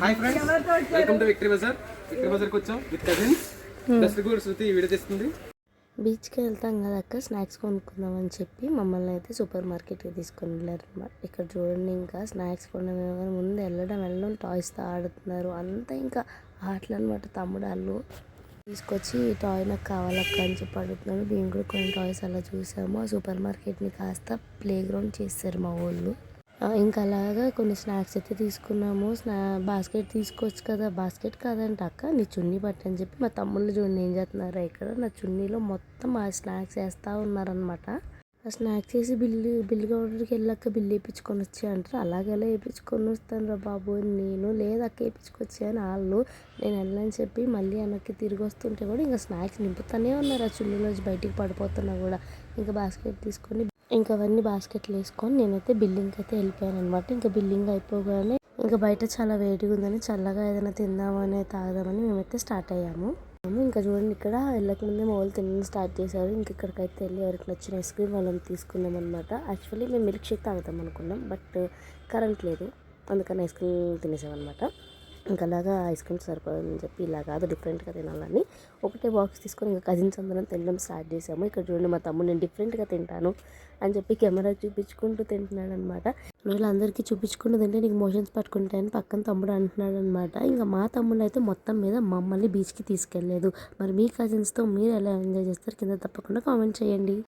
Hi friends, welcome to Victory Bazaar. Victory బజార్కి వచ్చాం with cousins. Best కూడా శృతి video తెస్తుంది. బీచ్కి వెళ్తాం కదా అక్క, స్నాక్స్ కొనుక్కుందాం అని చెప్పి మమ్మల్ని అయితే సూపర్ మార్కెట్కి తీసుకొని వెళ్ళారు అనమాట. ఇక్కడ చూడండి, ఇంకా స్నాక్స్ కొనడం ముందు వెళ్ళడం టాయ్స్తో ఆడుతున్నారు. అంతా ఇంకా ఆటలు అనమాట. తమ్ముడు వాళ్ళు తీసుకొచ్చి టాయ్ నాకు కావాలక్క అని చెప్పి అడుగుతున్నాను. మేము కూడా కొన్ని టాయ్స్ అలా చూసాము. ఆ సూపర్ మార్కెట్ని కాస్త ప్లే గ్రౌండ్ చేస్తారు మా వాళ్ళు. ఇంకా అలాగా కొన్ని స్నాక్స్ అయితే తీసుకున్నాము. బాస్కెట్ తీసుకోవచ్చు కదా, బాస్కెట్ కాదంట అక్క నీ చున్నీ పట్టు అని చెప్పి మా తమ్ముళ్ళు చూడండి ఏం చేస్తున్నారో. ఇక్కడ నా చున్నీలో మొత్తం ఆ స్నాక్స్ వేస్తూ ఉన్నారనమాట. ఆ స్నాక్స్ వేసి బిల్లు కౌంటర్కి వెళ్ళాక బిల్లు వేయించుకొని వచ్చి అంటారు. అలాగెలా వేయించుకొని వస్తాను రా బాబు, నేను లేదు అక్క వేయించుకొచ్చి అని వాళ్ళు. నేను వెళ్ళని చెప్పి మళ్ళీ వెనక్కి తిరిగి వస్తుంటే కూడా ఇంకా స్నాక్స్ నింపుతూనే ఉన్నారు. ఆ చున్నీలోంచి బయటికి పడిపోతున్నా కూడా ఇంకా బాస్కెట్ తీసుకొని ఇంకా అవన్నీ బాస్కెట్లు వేసుకొని నేనైతే బిల్లింగ్కి అయితే వెళ్ళిపోయాను అనమాట. ఇంకా బిల్లింగ్ అయిపోగానే ఇంకా బయట చాలా వేడిగా ఉందని చల్లగా ఏదైనా తిందామని తాగదామని మేమైతే స్టార్ట్ అయ్యాము. ఇంకా చూడండి, ఇక్కడ వెళ్ళక ముందే మా వాళ్ళు తినడం స్టార్ట్ చేశారు. ఇంక ఇక్కడికైతే వెళ్ళి ఎవరికి నచ్చిన ఐస్ క్రీమ్ వాళ్ళని తీసుకున్నాం అనమాట. యాక్చువల్లీ మేము మిల్క్ షేక్ తాగుతాం అనుకున్నాం, బట్ కరెంట్ లేదు, అందుకని ఐస్ క్రీమ్ తినేసాం అనమాట. ఇంకా అలాగా ఐస్ క్రీమ్ సరిపోదని చెప్పి ఇలా కాదు డిఫరెంట్గా తినాలని ఒకటే బాక్స్ తీసుకొని ఇంకా కజిన్స్ అందరం తినడం స్టార్ట్ చేసాము. ఇక్కడ చూడండి, మా తమ్ముడు నేను డిఫరెంట్గా తింటాను అని చెప్పి కెమెరా చూపించుకుంటూ తింటున్నాడు అనమాట. వీళ్ళందరికీ చూపించుకుంటూ తింటే నీకు మోషన్స్ పట్టుకుంటాయని పక్కన తమ్ముడు అంటున్నాడు అనమాట. ఇంకా మా తమ్ముడు అయితే మొత్తం మీద మమ్మల్ని బీచ్కి తీసుకెళ్ళలేదు. మరి మీ కజిన్స్తో మీరు ఎలా ఎంజాయ్ చేస్తారు కింద తప్పకుండా కామెంట్ చేయండి.